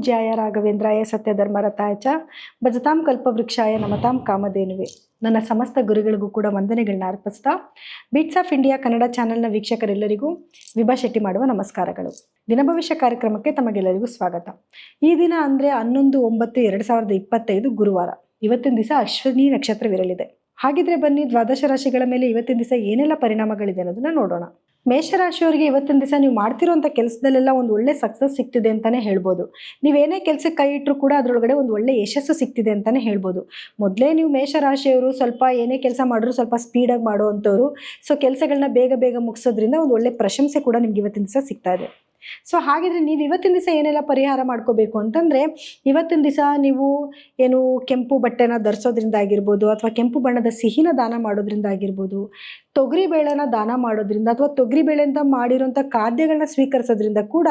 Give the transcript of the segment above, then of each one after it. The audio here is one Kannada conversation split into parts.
ಪೂಜ್ಯಾಯ ರಾಘವೇಂದ್ರಾಯ ಸತ್ಯಧರ್ಮರತಾಯ ಚ ಭಜತಾಂ ಕಲ್ಪವೃಕ್ಷಾಯ ನಮತಾಂ ಕಾಮಧೇನುವೆ. ನನ್ನ ಸಮಸ್ತ ಗುರುಗಳಿಗೂ ಕೂಡ ವಂದನೆಗಳನ್ನ ಅರ್ಪಿಸ್ತಾ ಬೀಟ್ಸ್ ಆಫ್ ಇಂಡಿಯಾ ಕನ್ನಡ ಚಾನೆಲ್ನ ವೀಕ್ಷಕರೆಲ್ಲರಿಗೂ ವಿಭಾ ಶೆಟ್ಟಿ ಮಾಡುವ ನಮಸ್ಕಾರಗಳು. ದಿನಭವಿಷ್ಯ ಕಾರ್ಯಕ್ರಮಕ್ಕೆ ತಮಗೆಲ್ಲರಿಗೂ ಸ್ವಾಗತ. ಈ ದಿನ ಅಂದರೆ 11/9/2025 ಗುರುವಾರ. ಇವತ್ತಿನ ದಿವಸ ಅಶ್ವಿನಿ ನಕ್ಷತ್ರವಿರಲಿದೆ. ಹಾಗಿದ್ರೆ ಬನ್ನಿ ದ್ವಾದಶ ರಾಶಿಗಳ ಮೇಲೆ ಇವತ್ತಿನ ದಿವಸ ಏನೆಲ್ಲ ಪರಿಣಾಮಗಳಿದೆ ಅನ್ನೋದನ್ನ ನೋಡೋಣ. ಮೇಷರಾಶಿಯವರಿಗೆ ಇವತ್ತಿನ ದಿವಸ ನೀವು ಮಾಡ್ತಿರೋಂಥ ಕೆಲಸದಲ್ಲೆಲ್ಲ ಒಂದು ಒಳ್ಳೆ ಸಕ್ಸಸ್ ಸಿಗ್ತಿದೆ ಅಂತಲೇ ಹೇಳ್ಬೋದು. ನೀವೇನೇ ಕೆಲಸಕ್ಕೆ ಕೈ ಇಟ್ಟರು ಕೂಡ ಅದರೊಳಗಡೆ ಒಂದು ಒಳ್ಳೆ ಯಶಸ್ಸು ಸಿಗ್ತಿದೆ ಅಂತಲೇ ಹೇಳ್ಬೋದು. ಮೊದಲೇ ನೀವು ಮೇಷರಾಶಿಯವರು ಸ್ವಲ್ಪ ಏನೇ ಕೆಲಸ ಮಾಡಿದ್ರು ಸ್ವಲ್ಪ ಸ್ಪೀಡಾಗಿ ಮಾಡುವಂಥವ್ರು. ಸೊ ಕೆಲಸಗಳನ್ನ ಬೇಗ ಬೇಗ ಮುಗಿಸೋದ್ರಿಂದ ಒಂದು ಒಳ್ಳೆ ಪ್ರಶಂಸೆ ಕೂಡ ನಿಮ್ಗೆ ಇವತ್ತಿನ ದಿವಸ ಸಿಗ್ತಾ ಇದೆ. ಸೊ ಹಾಗಿದ್ರೆ ನೀವು ಇವತ್ತಿನ ದಿವಸ ಏನೆಲ್ಲ ಪರಿಹಾರ ಮಾಡ್ಕೋಬೇಕು ಅಂತಂದರೆ, ಇವತ್ತಿನ ದಿವಸ ನೀವು ಏನು ಕೆಂಪು ಬಟ್ಟೆನ ಧರಿಸೋದ್ರಿಂದ ಆಗಿರ್ಬೋದು, ಅಥವಾ ಕೆಂಪು ಬಣ್ಣದ ಸಿಹಿನ ದಾನ ಮಾಡೋದ್ರಿಂದ ಆಗಿರ್ಬೋದು, ತೊಗರಿಬೇಳೆನ ದಾನ ಮಾಡೋದ್ರಿಂದ ಅಥವಾ ತೊಗರಿಬೇಳೆಯಿಂದ ಮಾಡಿರೋಂಥ ಖಾದ್ಯಗಳನ್ನ ಸ್ವೀಕರಿಸೋದ್ರಿಂದ ಕೂಡ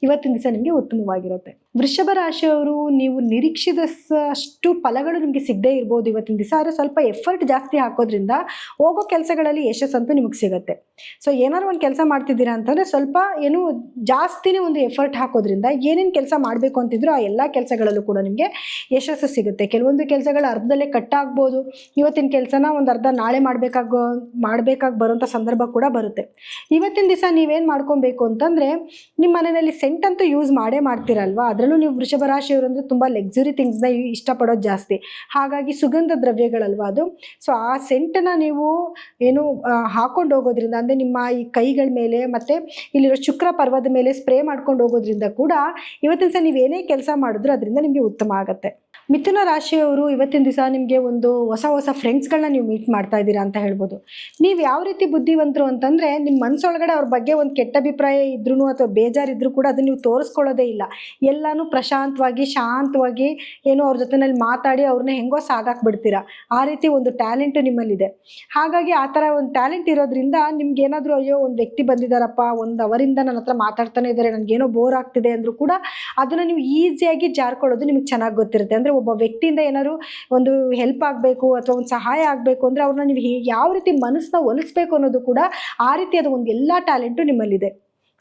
ಇವತ್ತಿನ ದಿವಸ ನಿಮಗೆ ಉತ್ತಮವಾಗಿರುತ್ತೆ. ವೃಷಭ ರಾಶಿಯವರು ನೀವು ನಿರೀಕ್ಷಿದಷ್ಟು ಫಲಗಳು ನಿಮಗೆ ಸಿಗದೇ ಇರ್ಬೋದು ಇವತ್ತಿನ ದಿವಸ. ಆದರೆ ಸ್ವಲ್ಪ ಎಫರ್ಟ್ ಜಾಸ್ತಿ ಹಾಕೋದ್ರಿಂದ ಹೋಗೋ ಕೆಲಸಗಳಲ್ಲಿ ಯಶಸ್ಸಂತೂ ನಿಮಗೆ ಸಿಗುತ್ತೆ. ಸೊ ಏನಾದ್ರು ಒಂದು ಕೆಲಸ ಮಾಡ್ತಿದ್ದೀರಾ ಅಂತಂದರೆ ಸ್ವಲ್ಪ ಏನು ಜಾಸ್ತಿನೇ ಒಂದು ಎಫರ್ಟ್ ಹಾಕೋದ್ರಿಂದ ಏನೇನು ಕೆಲಸ ಮಾಡಬೇಕು ಅಂತಿದ್ರು ಆ ಎಲ್ಲ ಕೆಲಸಗಳಲ್ಲೂ ಕೂಡ ನಿಮಗೆ ಯಶಸ್ಸು ಸಿಗುತ್ತೆ. ಕೆಲವೊಂದು ಕೆಲಸಗಳು ಅರ್ಧದಲ್ಲೇ ಕಟ್ಟಾಗ್ಬೋದು. ಇವತ್ತಿನ ಕೆಲಸನ ಒಂದು ಅರ್ಧ ನಾಳೆ ಮಾಡಬೇಕಾಗಿ ಬರುವಂಥ ಸಂದರ್ಭ ಕೂಡ ಬರುತ್ತೆ. ಇವತ್ತಿನ ದಿವಸ ನೀವೇನು ಮಾಡ್ಕೊಬೇಕು ಅಂತಂದರೆ, ನಿಮ್ಮ ಮನೆಯಲ್ಲಿ ಸೆಂಟ್ ಅಂತೂ ಯೂಸ್ ಮಾಡ್ತೀರಲ್ವಾ. ಅದರಲ್ಲೂ ನೀವು ವೃಷಭ ರಾಶಿಯವರು ಅಂದರೆ ತುಂಬ ಲಕ್ಸುರಿ ಥಿಂಗ್ಸ್ನ ಇಷ್ಟಪಡೋದು ಜಾಸ್ತಿ. ಹಾಗಾಗಿ ಸುಗಂಧ ದ್ರವ್ಯಗಳಲ್ವಾ ಅದು. ಸೊ ಆ ಸೆಂಟನ್ನು ನೀವು ಏನು ಹಾಕೊಂಡು ಹೋಗೋದ್ರಿಂದ, ಅಂದರೆ ನಿಮ್ಮ ಈ ಕೈಗಳ ಮೇಲೆ ಮತ್ತು ಇಲ್ಲಿರೋ ಶುಕ್ರ ಪರ್ವದ ಮೇಲೆ ಸ್ಪ್ರೇ ಮಾಡ್ಕೊಂಡು ಹೋಗೋದ್ರಿಂದ ಕೂಡ ಇವತ್ತಿನ ದಿವಸ ನೀವೇನೇ ಕೆಲಸ ಮಾಡಿದ್ರು ಅದರಿಂದ ನಿಮಗೆ ಉತ್ತಮ ಆಗುತ್ತೆ. ಮಿಥುನ ರಾಶಿಯವರು ಇವತ್ತಿನ ದಿವಸ ನಿಮಗೆ ಒಂದು ಹೊಸ ಫ್ರೆಂಡ್ಸ್ಗಳನ್ನ ನೀವು ಮೀಟ್ ಮಾಡ್ತಾ ಇದ್ದೀರಾ ಅಂತ ಹೇಳ್ಬೋದು. ನೀವು ಯಾವ ರೀತಿ ಬುದ್ಧಿವಂತರು ಅಂತಂದರೆ, ನಿಮ್ಮ ಮನಸ್ಸೊಳಗಡೆ ಅವ್ರ ಬಗ್ಗೆ ಒಂದು ಕೆಟ್ಟ ಅಭಿಪ್ರಾಯ ಇದ್ರೂ ಅಥವಾ ಬೇಜಾರಿದ್ರೂ ಕೂಡ ಅದನ್ನು ನೀವು ತೋರಿಸ್ಕೊಳ್ಳೋದೇ ಇಲ್ಲ. ಎಲ್ಲನೂ ಪ್ರಶಾಂತವಾಗಿ ಶಾಂತವಾಗಿ ಏನೋ ಅವ್ರ ಜೊತೆನಲ್ಲಿ ಮಾತಾಡಿ ಅವ್ರನ್ನ ಹೆಂಗೋ ಸಾಗಾಕ್ಬಿಡ್ತೀರಾ. ಆ ರೀತಿ ಒಂದು ಟ್ಯಾಲೆಂಟು ನಿಮ್ಮಲ್ಲಿದೆ. ಹಾಗಾಗಿ ಆ ಥರ ಒಂದು ಟ್ಯಾಲೆಂಟ್ ಇರೋದ್ರಿಂದ ನಿಮ್ಗೆ ಏನಾದರೂ ಅಯ್ಯೋ ಒಂದು ವ್ಯಕ್ತಿ ಬಂದಿದ್ದಾರಪ್ಪ, ಒಂದು ಅವರಿಂದ ನನ್ನ ಹತ್ರ ಮಾತಾಡ್ತಾನೆ ಇದ್ದಾರೆ, ನನಗೇನೋ ಬೋರ್ ಆಗ್ತಿದೆ ಅಂದರೂ ಕೂಡ ಅದನ್ನು ನೀವು ಈಸಿಯಾಗಿ ಜಾರ್ಕೊಳ್ಳೋದು ನಿಮಗೆ ಚೆನ್ನಾಗಿ ಗೊತ್ತಿರುತ್ತೆ. ಅಂದರೆ ಒಬ್ಬ ವ್ಯಕ್ತಿಯಿಂದ ಏನಾದ್ರು ಒಂದು ಹೆಲ್ಪ್ ಆಗಬೇಕು ಅಥವಾ ಒಂದು ಸಹಾಯ ಆಗಬೇಕು ಅಂದರೆ ಅವ್ರನ್ನ ನೀವು ಯಾವ ರೀತಿ ಮನಸ್ಸನ್ನ ಒಲಿಸ್ಬೇಕು ಅನ್ನೋದು ಕೂಡ ಆ ರೀತಿಯಾದ ಒಂದು ಎಲ್ಲ ಟ್ಯಾಲೆಂಟು ನಿಮ್ಮಲ್ಲಿದೆ.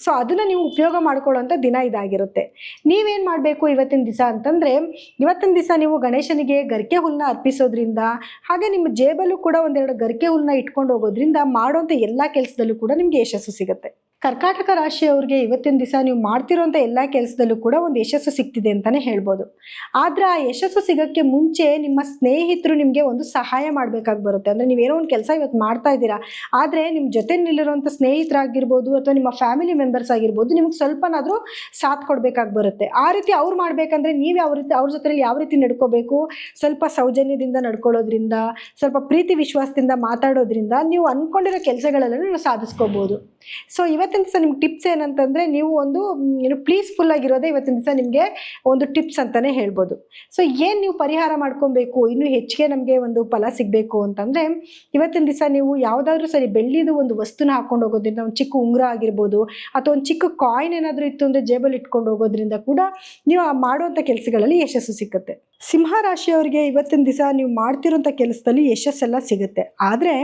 ಸೊ ಅದನ್ನು ನೀವು ಉಪಯೋಗ ಮಾಡ್ಕೊಳ್ಳೋಂಥ ದಿನ ಇದಾಗಿರುತ್ತೆ. ನೀವೇನು ಮಾಡಬೇಕು ಇವತ್ತಿನ ದಿವಸ ಅಂತಂದರೆ, ಇವತ್ತಿನ ದಿವಸ ನೀವು ಗಣೇಶನಿಗೆ ಗರಿಕೆ ಹುಲ್ಲನ್ನ ಅರ್ಪಿಸೋದ್ರಿಂದ, ಹಾಗೆ ನಿಮ್ಮ ಜೇಬಲ್ಲೂ ಕೂಡ ಒಂದೆರಡು ಗರಿಕೆ ಹುಲ್ಲನ್ನ ಇಟ್ಕೊಂಡು ಹೋಗೋದ್ರಿಂದ ಮಾಡೋಂಥ ಎಲ್ಲ ಕೆಲಸದಲ್ಲೂ ಕೂಡ ನಿಮಗೆ ಯಶಸ್ಸು ಸಿಗುತ್ತೆ. ಕರ್ಕಾಟಕ ರಾಶಿಯವ್ರಿಗೆ ಇವತ್ತಿನ ದಿವಸ ನೀವು ಮಾಡ್ತಿರೋಂಥ ಎಲ್ಲ ಕೆಲಸದಲ್ಲೂ ಕೂಡ ಒಂದು ಯಶಸ್ಸು ಸಿಗ್ತಿದೆ ಅಂತಲೇ ಹೇಳ್ಬೋದು. ಆದರೆ ಆ ಯಶಸ್ಸು ಸಿಗೋಕ್ಕೆ ಮುಂಚೆ ನಿಮ್ಮ ಸ್ನೇಹಿತರು ನಿಮಗೆ ಒಂದು ಸಹಾಯ ಮಾಡಬೇಕಾಗಿ ಬರುತ್ತೆ. ಅಂದರೆ ನೀವೇನೋ ಒಂದು ಕೆಲಸ ಇವತ್ತು ಮಾಡ್ತಾ ಇದ್ದೀರಾ, ಆದರೆ ನಿಮ್ಮ ಜೊತೆ ನಿಲ್ಲಿರುವಂಥ ಸ್ನೇಹಿತರಾಗಿರ್ಬೋದು ಅಥವಾ ನಿಮ್ಮ ಫ್ಯಾಮಿಲಿ ಮೆಂಬರ್ಸ್ ಆಗಿರ್ಬೋದು ನಿಮ್ಗೆ ಸ್ವಲ್ಪನಾದರೂ ಸಾಥ್ ಕೊಡಬೇಕಾಗಿ ಬರುತ್ತೆ. ಆ ರೀತಿ ಅವ್ರು ಮಾಡಬೇಕಂದ್ರೆ ನೀವು ಯಾವ ರೀತಿ ಅವ್ರ ಜೊತೆಲಿ ಯಾವ ರೀತಿ ನಡ್ಕೋಬೇಕು, ಸ್ವಲ್ಪ ಸೌಜನ್ಯದಿಂದ ನಡ್ಕೊಳ್ಳೋದ್ರಿಂದ, ಸ್ವಲ್ಪ ಪ್ರೀತಿ ವಿಶ್ವಾಸದಿಂದ ಮಾತಾಡೋದ್ರಿಂದ ನೀವು ಅಂದ್ಕೊಂಡಿರೋ ಕೆಲಸಗಳೆಲ್ಲ ನೀವು ಸಾಧಿಸ್ಕೋಬೋದು. ಸೊ ಇವತ್ತಿನ ದಿವಸ ನಿಮ್ಗೆ ಟಿಪ್ಸ್ ಏನಂತಂದರೆ, ನೀವು ಒಂದು ಏನು ಪ್ಲೀಸ್ಫುಲ್ ಆಗಿರೋದೇ ಇವತ್ತಿನ ದಿವಸ ನಿಮಗೆ ಒಂದು ಟಿಪ್ಸ್ ಅಂತಲೇ ಹೇಳ್ಬೋದು. ಸೊ ಏನು ನೀವು ಪರಿಹಾರ ಮಾಡ್ಕೊಬೇಕು, ಇನ್ನೂ ಹೆಚ್ಚಿಗೆ ನಮಗೆ ಒಂದು ಫಲ ಸಿಗಬೇಕು ಅಂತಂದರೆ, ಇವತ್ತಿನ ದಿವಸ ನೀವು ಯಾವುದಾದ್ರೂ ಸರಿ ಬೆಳ್ಳಿದು ಒಂದು ವಸ್ತುನ ಹಾಕೊಂಡು ಹೋಗೋದ್ರಿಂದ, ಒಂದು ಚಿಕ್ಕ ಉಂಗುರ ಆಗಿರ್ಬೋದು ಅಥವಾ ಒಂದು ಚಿಕ್ಕ ಕಾಯಿನ್ ಏನಾದರೂ ಇತ್ತು ಅಂದರೆ ಜೇಬಲ್ಲಿ ಇಟ್ಕೊಂಡು ಹೋಗೋದ್ರಿಂದ ಕೂಡ ನೀವು ಮಾಡುವಂಥ ಕೆಲಸಗಳಲ್ಲಿ ಯಶಸ್ಸು ಸಿಗುತ್ತೆ. ಸಿಂಹ ರಾಶಿಯವರಿಗೆ ಇವತ್ತಿನ ದಿವಸ ನೀವು ಮಾಡ್ತಿರೋಂಥ ಕೆಲಸದಲ್ಲಿ ಯಶಸ್ಸೆಲ್ಲ ಸಿಗುತ್ತೆ. ಆದರೆ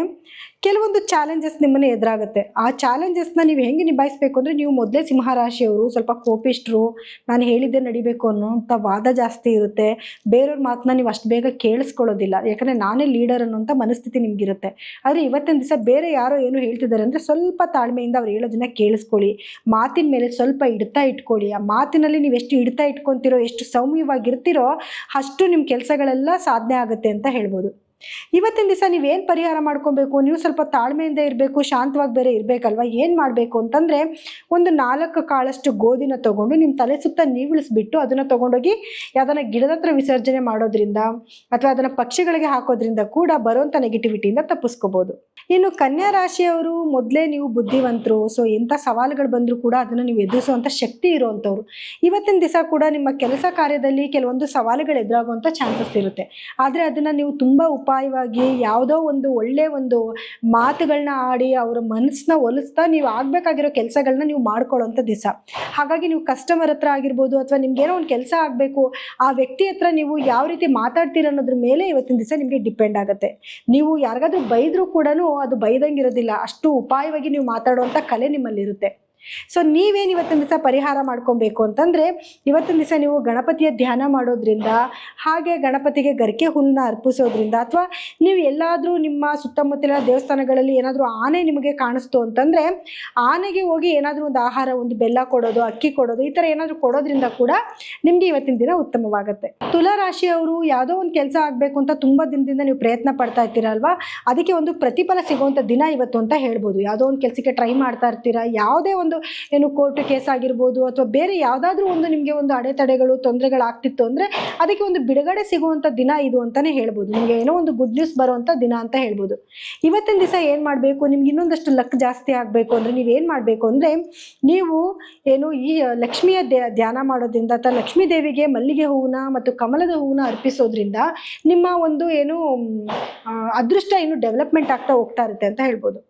ಕೆಲವೊಂದು ಚಾಲೆಂಜಸ್ ನಿಮ್ಮನ್ನು ಎದುರಾಗುತ್ತೆ. ಆ ಚಾಲೆಂಜಸ್ನ ನೀವು ಹೆಂಗೆ ನಿಭಾಯಿಸಬೇಕು ಅಂದರೆ, ನೀವು ಮೊದಲೇ ಸಿಂಹರಾಶಿಯವರು ಸ್ವಲ್ಪ ಕೋಪಿಷ್ಟ್ರು, ನಾನು ಹೇಳಿದ್ದೆ ನಡಿಬೇಕು ಅನ್ನೋಂಥ ವಾದ ಜಾಸ್ತಿ ಇರುತ್ತೆ. ಬೇರೆಯವ್ರ ಮಾತನ್ನ ನೀವು ಅಷ್ಟು ಬೇಗ ಕೇಳಿಸ್ಕೊಳ್ಳೋದಿಲ್ಲ, ಯಾಕಂದರೆ ನಾನೇ ಲೀಡರ್ ಅನ್ನೋಂಥ ಮನಸ್ಥಿತಿ ನಿಮಗಿರುತ್ತೆ. ಆದರೆ ಇವತ್ತಿನ ದಿವಸ ಬೇರೆ ಯಾರೋ ಏನು ಹೇಳ್ತಿದ್ದಾರೆ ಅಂದರೆ ಸ್ವಲ್ಪ ತಾಳ್ಮೆಯಿಂದ ಅವ್ರು ಹೇಳೋದನ್ನ ಕೇಳಿಸ್ಕೊಳ್ಳಿ. ಮಾತಿನ ಮೇಲೆ ಸ್ವಲ್ಪ ಹಿಡ್ತಾ ಇಟ್ಕೊಳ್ಳಿ. ಆ ಮಾತಿನಲ್ಲಿ ನೀವು ಎಷ್ಟು ಹಿಡ್ತಾ ಇಟ್ಕೊತೀರೋ, ಎಷ್ಟು ಸೌಮ್ಯವಾಗಿರ್ತೀರೋ ಅಷ್ಟು ನಿಮ್ಮ ಕೆಲಸಗಳೆಲ್ಲ ಸಾಧನೆ ಆಗುತ್ತೆ ಅಂತ ಹೇಳ್ಬೋದು. ಇವತ್ತಿನ ದಿವಸ ನೀವೇನು ಪರಿಹಾರ ಮಾಡ್ಕೊಬೇಕು, ನೀವು ಸ್ವಲ್ಪ ತಾಳ್ಮೆಯಿಂದ ಇರಬೇಕು, ಶಾಂತವಾಗಿ ಬೇರೆ ಇರಬೇಕಲ್ವ. ಏನು ಮಾಡಬೇಕು ಅಂತಂದರೆ, ಒಂದು 4 ಕಾಳಷ್ಟು ಗೋಧಿನ ತೊಗೊಂಡು ನಿಮ್ಮ ತಲೆ ಸುತ್ತ ನೀವಿಳಿಸ್ಬಿಟ್ಟು ಅದನ್ನು ತೊಗೊಂಡೋಗಿ ಯಾವುದನ್ನ ಗಿಡದ ಹತ್ರ ವಿಸರ್ಜನೆ ಮಾಡೋದ್ರಿಂದ ಅಥವಾ ಅದನ್ನು ಪಕ್ಷಿಗಳಿಗೆ ಹಾಕೋದ್ರಿಂದ ಕೂಡ ಬರುವಂಥ ನೆಗೆಟಿವಿಟಿಯಿಂದ ತಪ್ಪಿಸ್ಕೋಬೋದು. ಇನ್ನು ಕನ್ಯಾ ರಾಶಿಯವರು ಮೊದಲೇ ನೀವು ಬುದ್ಧಿವಂತರು. ಸೊ ಎಂಥ ಸವಾಲುಗಳು ಬಂದರೂ ಕೂಡ ಅದನ್ನು ನೀವು ಎದುರಿಸುವಂಥ ಶಕ್ತಿ ಇರುವಂಥವ್ರು. ಇವತ್ತಿನ ದಿವಸ ಕೂಡ ನಿಮ್ಮ ಕೆಲಸ ಕಾರ್ಯದಲ್ಲಿ ಕೆಲವೊಂದು ಸವಾಲುಗಳು ಎದುರಾಗುವಂಥ ಚಾನ್ಸಸ್ ಇರುತ್ತೆ. ಆದರೆ ಅದನ್ನು ನೀವು ತುಂಬ ಉಪಾಯವಾಗಿ ಯಾವುದೋ ಒಂದು ಒಳ್ಳೆಯ ಒಂದು ಮಾತುಗಳನ್ನ ಆಡಿ ಅವರ ಮನಸ್ಸನ್ನ ಒಲಿಸ್ತಾ ನೀವು ಆಗಬೇಕಾಗಿರೋ ಕೆಲಸಗಳನ್ನ ನೀವು ಮಾಡ್ಕೊಳ್ಳೋಂಥ ದಿವಸ. ಹಾಗಾಗಿ ನೀವು ಕಸ್ಟಮರ್ ಹತ್ರ ಆಗಿರ್ಬೋದು ಅಥವಾ ನಿಮ್ಗೇನೋ ಒಂದು ಕೆಲಸ ಆಗಬೇಕು, ಆ ವ್ಯಕ್ತಿ ಹತ್ರ ನೀವು ಯಾವ ರೀತಿ ಮಾತಾಡ್ತೀರ ಅನ್ನೋದ್ರ ಮೇಲೆ ಇವತ್ತಿನ ದಿವಸ ನಿಮಗೆ ಡಿಪೆಂಡ್ ಆಗುತ್ತೆ. ನೀವು ಯಾರಿಗಾದ್ರೂ ಬೈದರೂ ಕೂಡ ಅದು ಬೈದಂಗಿರೋದಿಲ್ಲ, ಅಷ್ಟು ಉಪಾಯವಾಗಿ ನೀವು ಮಾತಾಡುವಂಥ ಕಲೆ ನಿಮ್ಮಲ್ಲಿರುತ್ತೆ. ಸೊ ನೀವೇನು ಇವತ್ತಿನ ದಿವಸ ಪರಿಹಾರ ಮಾಡ್ಕೊಬೇಕು ಅಂತಂದರೆ, ಇವತ್ತಿನ ದಿವಸ ನೀವು ಗಣಪತಿಯ ಧ್ಯಾನ ಮಾಡೋದ್ರಿಂದ, ಹಾಗೆ ಗಣಪತಿಗೆ ಗರಿಕೆ ಹುಲ್ಲನ್ನ ಅರ್ಪಿಸೋದ್ರಿಂದ, ಅಥವಾ ನೀವು ಎಲ್ಲಾದರೂ ನಿಮ್ಮ ಸುತ್ತಮುತ್ತಲಿನ ದೇವಸ್ಥಾನಗಳಲ್ಲಿ ಏನಾದರೂ ಆನೆ ನಿಮಗೆ ಕಾಣಿಸ್ತು ಅಂತಂದರೆ ಆನೆಗೆ ಹೋಗಿ ಏನಾದರೂ ಒಂದು ಆಹಾರ, ಒಂದು ಬೆಲ್ಲ ಕೊಡೋದು, ಅಕ್ಕಿ ಕೊಡೋದು, ಈ ಥರ ಏನಾದರೂ ಕೊಡೋದ್ರಿಂದ ಕೂಡ ನಿಮಗೆ ಇವತ್ತಿನ ದಿನ ಉತ್ತಮವಾಗುತ್ತೆ. ತುಲಾ ರಾಶಿಯವರು ಯಾವುದೋ ಒಂದು ಕೆಲಸ ಆಗಬೇಕು ಅಂತ ತುಂಬ ದಿನದಿಂದ ನೀವು ಪ್ರಯತ್ನ ಪಡ್ತಾ ಇರ್ತೀರಲ್ವಾ, ಅದಕ್ಕೆ ಒಂದು ಪ್ರತಿಫಲ ಸಿಗುವಂಥ ದಿನ ಇವತ್ತು ಅಂತ ಹೇಳ್ಬೋದು. ಯಾವುದೋ ಒಂದು ಕೆಲಸಕ್ಕೆ ಟ್ರೈ ಮಾಡ್ತಾ ಇರ್ತೀರಾ, ಯಾವುದೇ ಒಂದು ಏನು ಕೋರ್ಟ್ ಕೇಸ್ ಆಗಿರ್ಬೋದು ಅಥವಾ ಬೇರೆ ಯಾವುದಾದ್ರೂ ಒಂದು ನಿಮಗೆ ಒಂದು ಅಡೆತಡೆಗಳು ತೊಂದರೆಗಳಾಗ್ತಿತ್ತು ಅಂದರೆ ಅದಕ್ಕೆ ಒಂದು ಬಿಡುಗಡೆ ಸಿಗುವಂಥ ದಿನ ಇದು ಅಂತಲೇ ಹೇಳ್ಬೋದು. ನಿಮಗೆ ಏನೋ ಒಂದು ಗುಡ್ ನ್ಯೂಸ್ ಬರುವಂಥ ದಿನ ಅಂತ ಹೇಳ್ಬೋದು. ಇವತ್ತಿನ ದಿವಸ ಏನು ಮಾಡಬೇಕು, ನಿಮ್ಗೆ ಇನ್ನೊಂದಷ್ಟು ಲಕ್ ಜಾಸ್ತಿ ಆಗಬೇಕು ಅಂದರೆ ನೀವೇನು ಮಾಡಬೇಕು ಅಂದರೆ, ನೀವು ಏನು ಈ ಲಕ್ಷ್ಮಿಯ ಧ್ಯಾನ ಮಾಡೋದ್ರಿಂದ ಅಥವಾ ಲಕ್ಷ್ಮೀ ದೇವಿಗೆ ಮಲ್ಲಿಗೆ ಹೂವನ್ನ ಮತ್ತು ಕಮಲದ ಹೂವನ್ನ ಅರ್ಪಿಸೋದ್ರಿಂದ ನಿಮ್ಮ ಒಂದು ಏನು ಅದೃಷ್ಟ ಇನ್ನು ಡೆವಲಪ್ಮೆಂಟ್ ಆಗ್ತಾ ಹೋಗ್ತಾ ಇರುತ್ತೆ ಅಂತ ಹೇಳ್ಬೋದು.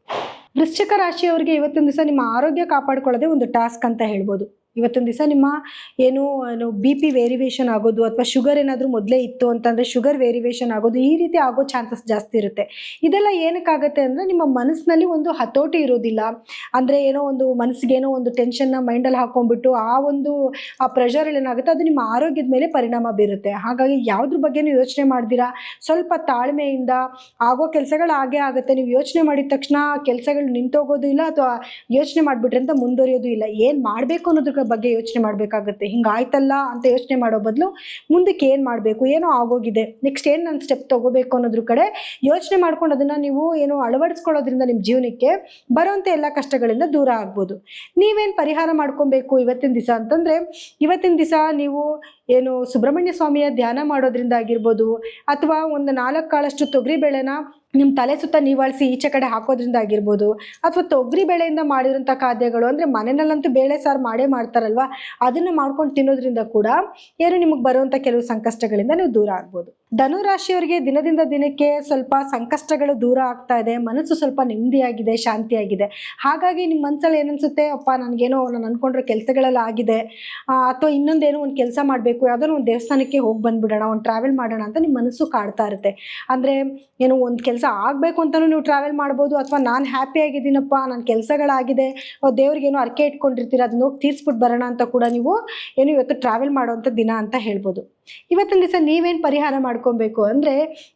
ವೃಶ್ಚಿಕ ರಾಶಿಯವರಿಗೆ ಇವತ್ತಿನ ದಿವಸ ನಿಮ್ಮ ಆರೋಗ್ಯ ಕಾಪಾಡ್ಕೊಳ್ಳೋದೇ ಒಂದು ಟಾಸ್ಕ್ ಅಂತ ಹೇಳ್ಬೋದು. ಇವತ್ತಿನ ದಿವಸ ನಿಮ್ಮ ಏನು BP ವೇರಿಯೇಷನ್ ಆಗೋದು, ಅಥವಾ ಶುಗರ್ ಏನಾದರೂ ಮೊದಲೇ ಇತ್ತು ಅಂತಂದರೆ ಶುಗರ್ ವೇರಿಯೇಷನ್ ಆಗೋದು, ಈ ರೀತಿ ಆಗೋ ಚಾನ್ಸಸ್ ಜಾಸ್ತಿ ಇರುತ್ತೆ. ಇದೆಲ್ಲ ಏನಕ್ಕಾಗತ್ತೆ ಅಂದರೆ, ನಿಮ್ಮ ಮನಸ್ಸಿನಲ್ಲಿ ಒಂದು ಹತೋಟಿ ಇರೋದಿಲ್ಲ. ಅಂದರೆ ಏನೋ ಒಂದು ಮನಸ್ಸಿಗೇನೋ ಒಂದು ಟೆನ್ಷನ್ನ ಮೈಂಡಲ್ಲಿ ಹಾಕೊಂಡ್ಬಿಟ್ಟು ಆ ಪ್ರೆಷರಲ್ಲಿ ಏನಾಗುತ್ತೆ, ಅದು ನಿಮ್ಮ ಆರೋಗ್ಯದ ಮೇಲೆ ಪರಿಣಾಮ ಬೀರುತ್ತೆ. ಹಾಗಾಗಿ ಯಾವುದ್ರ ಬಗ್ಗೆನೂ ಯೋಚನೆ ಮಾಡ್ದಿರಾ ಸ್ವಲ್ಪ ತಾಳ್ಮೆಯಿಂದ ಆಗೋ ಕೆಲಸಗಳು ಹಾಗೇ ಆಗುತ್ತೆ. ನೀವು ಯೋಚನೆ ಮಾಡಿದ ತಕ್ಷಣ ಕೆಲಸಗಳು ನಿಂತೋಗೋದು ಇಲ್ಲ, ಅಥವಾ ಯೋಚನೆ ಮಾಡಿಬಿಟ್ರೆ ಅಂತ ಮುಂದುವರಿಯೋದು ಇಲ್ಲ. ಏನು ಮಾಡಬೇಕು ಅನ್ನೋದ್ರ ಬಗ್ಗೆ ಯೋಚನೆ ಮಾಡಬೇಕಾಗುತ್ತೆ. ಹಿಂಗಾಯ್ತಲ್ಲ ಅಂತ ಯೋಚನೆ ಮಾಡೋ ಬದಲು ಮುಂದಕ್ಕೆ ಏನು ಮಾಡಬೇಕು, ಏನೋ ಆಗೋಗಿದೆ, ನೆಕ್ಸ್ಟ್ ಏನು ನಾನು ಸ್ಟೆಪ್ ತೊಗೋಬೇಕು ಅನ್ನೋದ್ರ ಕಡೆ ಯೋಚನೆ ಮಾಡ್ಕೊಂಡು ಅದನ್ನು ನೀವು ಏನು ಅಳವಡಿಸ್ಕೊಳ್ಳೋದ್ರಿಂದ ನಿಮ್ಮ ಜೀವನಕ್ಕೆ ಬರೋಂಥ ಎಲ್ಲ ಕಷ್ಟಗಳಿಂದ ದೂರ ಆಗ್ಬೋದು. ನೀವೇನು ಪರಿಹಾರ ಮಾಡ್ಕೊಬೇಕು ಇವತ್ತಿನ ದಿವಸ ಅಂತಂದರೆ, ಇವತ್ತಿನ ದಿವಸ ನೀವು ಏನು ಸುಬ್ರಹ್ಮಣ್ಯ ಸ್ವಾಮಿಯ ಧ್ಯಾನ ಮಾಡೋದ್ರಿಂದ ಆಗಿರ್ಬೋದು, ಅಥವಾ ಒಂದು 4 ಕಾಳಷ್ಟು ತೊಗರಿಬೇಳೆನ ನಿಮ್ಮ ತಲೆ ಸುತ್ತ ನೀವಾಳಿಸಿ ಈಚೆ ಕಡೆ ಹಾಕೋದ್ರಿಂದ ಆಗಿರ್ಬೋದು, ಅಥವಾ ತೊಗರಿ ಬೇಳೆಯಿಂದ ಮಾಡಿರೋಂಥ ಖಾದ್ಯಗಳು, ಅಂದರೆ ಮನೆಯಲ್ಲಂತೂ ಬೇಳೆ ಸಾರು ಮಾಡೇ ಮಾಡ್ತಾರಲ್ವ, ಅದನ್ನು ಮಾಡ್ಕೊಂಡು ತಿನ್ನೋದ್ರಿಂದ ಕೂಡ ಏನು ನಿಮಗೆ ಬರುವಂಥ ಕೆಲವು ಸಂಕಷ್ಟಗಳಿಂದ ನೀವು ದೂರ ಆಗ್ಬೋದು. ಧನುರಾಶಿಯವರಿಗೆ ದಿನದಿಂದ ದಿನಕ್ಕೆ ಸ್ವಲ್ಪ ಸಂಕಷ್ಟಗಳು ದೂರ ಆಗ್ತಾ ಇದೆ, ಮನಸ್ಸು ಸ್ವಲ್ಪ ನೆಮ್ಮದಿಯಾಗಿದೆ, ಶಾಂತಿಯಾಗಿದೆ. ಹಾಗಾಗಿ ನಿಮ್ಮ ಮನಸ್ಸಲ್ಲಿ ಏನನ್ಸುತ್ತೆ, ಅಪ್ಪ ನನಗೇನೋ ನಾನು ಅಂದ್ಕೊಂಡ್ರೆ ಕೆಲಸಗಳೆಲ್ಲ ಆಗಿದೆ, ಅಥವಾ ಇನ್ನೊಂದೇನೋ ಒಂದು ಕೆಲಸ ಮಾಡಬೇಕು, ಯಾವುದೋ ಒಂದು ದೇವಸ್ಥಾನಕ್ಕೆ ಹೋಗಿ ಬಂದುಬಿಡೋಣ, ಒಂದು ಟ್ರಾವೆಲ್ ಮಾಡೋಣ ಅಂತ ನಿಮ್ಮ ಮನಸ್ಸು ಕಾಡ್ತಾ ಇರುತ್ತೆ. ಅಂದರೆ ಏನೋ ಒಂದು ಕೆಲಸ ಆಗಬೇಕು ಅಂತಲೂ ನೀವು ಟ್ರಾವೆಲ್ ಮಾಡ್ಬೋದು, ಅಥವಾ ನಾನು ಹ್ಯಾಪಿಯಾಗಿದ್ದೀನಪ್ಪ, ನನ್ನ ಕೆಲಸಗಳಾಗಿದೆ, ದೇವ್ರಿಗೇನೋ ಅರ್ಕೆ ಇಟ್ಕೊಂಡಿರ್ತೀರ, ಅದನ್ನ ಹೋಗಿ ತೀರಿಸ್ಬಿಟ್ಟು ಬರೋಣ ಅಂತ ಕೂಡ ನೀವು ಏನು ಇವತ್ತು ಟ್ರಾವೆಲ್ ಮಾಡೋವಂಥ ದಿನ ಅಂತ ಹೇಳ್ಬೋದು. ಇವತ್ತಿನ ದಿವಸ ನೀವೇನು ಪರಿಹಾರ ಮಾಡ್ಕೊಬೇಕು ಅಂದರೆ,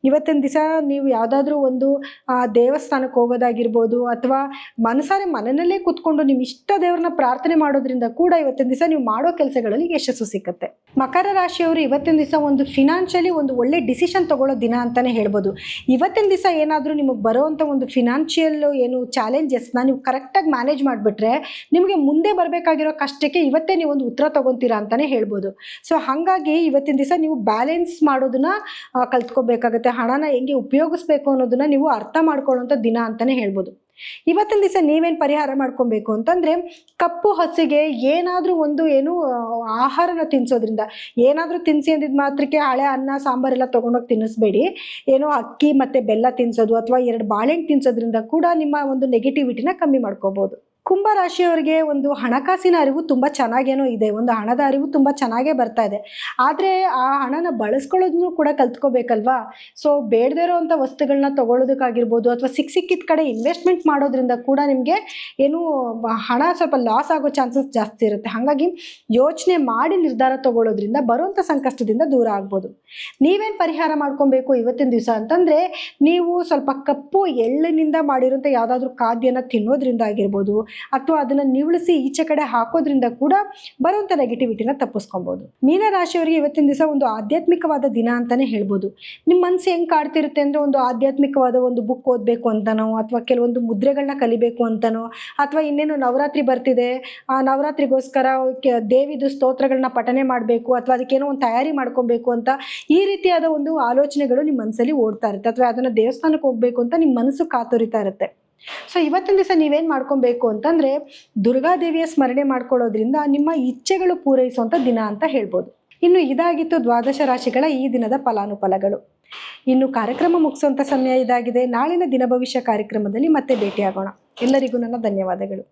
ಇವತ್ತಿನ ದಿವಸ ನೀವು ಯಾವುದಾದ್ರೂ ಒಂದು ದೇವಸ್ಥಾನಕ್ಕೆ ಹೋಗೋದಾಗಿರ್ಬೋದು, ಅಥವಾ ಮನಸಾರೆ ಮನೆಯಲ್ಲೇ ಕೂತ್ಕೊಂಡು ನಿಮ್ಮ ಇಷ್ಟ ದೇವ್ರನ್ನ ಪ್ರಾರ್ಥನೆ ಮಾಡೋದ್ರಿಂದ ಕೂಡ ಇವತ್ತಿನ ದಿವಸ ನೀವು ಮಾಡೋ ಕೆಲಸಗಳಲ್ಲಿ ಯಶಸ್ಸು ಸಿಕ್ಕತ್ತೆ. ಮಕರ ರಾಶಿಯವರು ಇವತ್ತಿನ ದಿವಸ ಒಂದು ಫಿನಾನ್ಷಿಯಲಿ ಒಂದು ಒಳ್ಳೆ ಡಿಸಿಷನ್ ತಗೊಳ್ಳೋ ದಿನ ಅಂತಲೇ ಹೇಳ್ಬೋದು. ಇವತ್ತಿನ ದಿವಸ ಏನಾದರೂ ನಿಮಗೆ ಬರೋವಂಥ ಒಂದು ಫಿನಾನ್ಷಿಯಲ್ ಏನು ಚಾಲೆಂಜಸ್ನ ನೀವು ಕರೆಕ್ಟಾಗಿ ಮ್ಯಾನೇಜ್ ಮಾಡಿಬಿಟ್ರೆ, ನಿಮಗೆ ಮುಂದೆ ಬರಬೇಕಾಗಿರೋ ಕಷ್ಟಕ್ಕೆ ಇವತ್ತೇ ನೀವು ಒಂದು ಉತ್ತರ ತೊಗೊತೀರಾ ಅಂತಲೇ ಹೇಳ್ಬೋದು. ಸೊ ಹಾಗಾಗಿ ಇವತ್ತಿನ ದಿವಸ ನೀವು ಬ್ಯಾಲೆನ್ಸ್ ಮಾಡೋದನ್ನ ಕಲ್ತ್ಕೋಬೇಕಾಗುತ್ತೆ. ಹಣನ ಹೆಂಗೆ ಉಪಯೋಗಿಸ್ಬೇಕು ಅನ್ನೋದನ್ನ ನೀವು ಅರ್ಥ ಮಾಡ್ಕೊಳ್ಳೋಂಥ ದಿನ ಅಂತಲೇ ಹೇಳ್ಬೋದು. ಇವತ್ತಿನ ದಿವಸ ನೀವೇನು ಪರಿಹಾರ ಮಾಡ್ಕೊಬೇಕು ಅಂತಂದರೆ, ಕಪ್ಪು ಹಸಿಗೆ ಏನಾದರೂ ಒಂದು ಏನು ಆಹಾರನ ತಿನ್ನಿಸೋದ್ರಿಂದ, ಏನಾದರೂ ತಿನ್ನಿಸಿ ಅಂದಿದ್ದು ಮಾತ್ರಕ್ಕೆ ಹಳೆ ಅನ್ನ ಸಾಂಬಾರೆಲ್ಲ ತೊಗೊಂಡೋಗಿ ತಿನ್ನಿಸ್ಬೇಡಿ. ಏನೋ ಅಕ್ಕಿ ಮತ್ತು ಬೆಲ್ಲ ತಿನ್ನಿಸೋದು, ಅಥವಾ 2 ಬಾಳೆಹಣ್ಣು ತಿನ್ನಿಸೋದ್ರಿಂದ ಕೂಡ ನಿಮ್ಮ ಒಂದು ನೆಗೆಟಿವಿಟಿನ ಕಮ್ಮಿ ಮಾಡ್ಕೋಬೋದು. ಕುಂಭ ರಾಶಿಯವರಿಗೆ ಒಂದು ಹಣಕಾಸಿನ ಅರಿವು ತುಂಬ ಚೆನ್ನಾಗೇನೋ ಇದೆ, ಒಂದು ಹಣದ ಅರಿವು ತುಂಬ ಚೆನ್ನಾಗೇ ಬರ್ತಾ ಇದೆ. ಆದರೆ ಆ ಹಣನ ಬಳಸ್ಕೊಳ್ಳೋದನ್ನು ಕೂಡ ಕಲ್ತ್ಕೋಬೇಕಲ್ವಾ. ಸೊ ಬೇಡದೇ ಇರೋವಂಥ ವಸ್ತುಗಳನ್ನ ತೊಗೊಳೋದಕ್ಕಾಗಿರ್ಬೋದು, ಅಥವಾ ಸಿಕ್ಕಿದ ಕಡೆ ಇನ್ವೆಸ್ಟ್ಮೆಂಟ್ ಮಾಡೋದ್ರಿಂದ ಕೂಡ ನಿಮಗೆ ಏನು ಹಣ ಸ್ವಲ್ಪ ಲಾಸ್ ಆಗೋ ಚಾನ್ಸಸ್ ಜಾಸ್ತಿ ಇರುತ್ತೆ. ಹಾಗಾಗಿ ಯೋಚನೆ ಮಾಡಿ ನಿರ್ಧಾರ ತೊಗೊಳ್ಳೋದ್ರಿಂದ ಬರುವಂಥ ಸಂಕಷ್ಟದಿಂದ ದೂರ ಆಗ್ಬೋದು. ನೀವೇನು ಪರಿಹಾರ ಮಾಡ್ಕೊಬೇಕು ಇವತ್ತಿನ ದಿವಸ ಅಂತಂದರೆ, ನೀವು ಸ್ವಲ್ಪ ಕಪ್ಪು ಎಳ್ಳಿನಿಂದ ಮಾಡಿರೋಂಥ ಯಾವುದಾದ್ರೂ ಖಾದ್ಯನ ತಿನ್ನೋದ್ರಿಂದ ಆಗಿರ್ಬೋದು, ಅಥವಾ ಅದನ್ನು ನಿವಳಿಸಿ ಈಚೆ ಕಡೆ ಹಾಕೋದ್ರಿಂದ ಕೂಡ ಬರುವಂಥ ನೆಗೆಟಿವಿಟಿನ ತಪ್ಪಿಸ್ಕೊಬೋದು. ಮೀನರಾಶಿಯವರಿಗೆ ಇವತ್ತಿನ ದಿವಸ ಒಂದು ಆಧ್ಯಾತ್ಮಿಕವಾದ ದಿನ ಅಂತಲೇ ಹೇಳ್ಬೋದು. ನಿಮ್ಮ ಮನಸ್ಸು ಹೆಂಗೆ ಕಾಡ್ತಿರುತ್ತೆ ಅಂದರೆ, ಒಂದು ಆಧ್ಯಾತ್ಮಿಕವಾದ ಒಂದು ಬುಕ್ ಓದಬೇಕು ಅಂತನೋ, ಅಥವಾ ಕೆಲವೊಂದು ಮುದ್ರೆಗಳನ್ನ ಕಲಿಬೇಕು ಅಂತನೋ, ಅಥವಾ ಇನ್ನೇನು ನವರಾತ್ರಿ ಬರ್ತಿದೆ, ಆ ನವರಾತ್ರಿಗೋಸ್ಕರ ದೇವಿದು ಸ್ತೋತ್ರಗಳನ್ನ ಪಠನೆ ಮಾಡಬೇಕು, ಅಥವಾ ಅದಕ್ಕೇನೋ ಒಂದು ತಯಾರಿ ಮಾಡ್ಕೊಬೇಕು ಅಂತ ಈ ರೀತಿಯಾದ ಒಂದು ಆಲೋಚನೆಗಳು ನಿಮ್ಮ ಮನಸ್ಸಲ್ಲಿ ಓಡ್ತಾ ಇರುತ್ತೆ, ಅಥವಾ ಅದನ್ನು ದೇವಸ್ಥಾನಕ್ಕೆ ಹೋಗಬೇಕು ಅಂತ ನಿಮ್ಮ ಮನಸ್ಸು ಕಾತುರಿತಾ ಇರುತ್ತೆ. ಸೊ ಇವತ್ತಿನ ದಿವಸ ನೀವೇನು ಮಾಡ್ಕೊಬೇಕು ಅಂತಂದರೆ, ದುರ್ಗಾದೇವಿಯ ಸ್ಮರಣೆ ಮಾಡ್ಕೊಳ್ಳೋದ್ರಿಂದ ನಿಮ್ಮ ಇಚ್ಛೆಗಳು ಪೂರೈಸುವಂಥ ದಿನ ಅಂತ ಹೇಳ್ಬೋದು. ಇನ್ನು ಇದಾಗಿತ್ತು ದ್ವಾದಶ ರಾಶಿಗಳ ಈ ದಿನದ ಫಲಾನುಫಲಗಳು. ಇನ್ನು ಕಾರ್ಯಕ್ರಮ ಮುಗಿಸುವಂಥ ಸಮಯ ಇದಾಗಿದೆ. ನಾಳಿನ ದಿನ ಭವಿಷ್ಯ ಕಾರ್ಯಕ್ರಮದಲ್ಲಿ ಮತ್ತೆ ಭೇಟಿಯಾಗೋಣ. ಎಲ್ಲರಿಗೂ ನನ್ನ ಧನ್ಯವಾದಗಳು.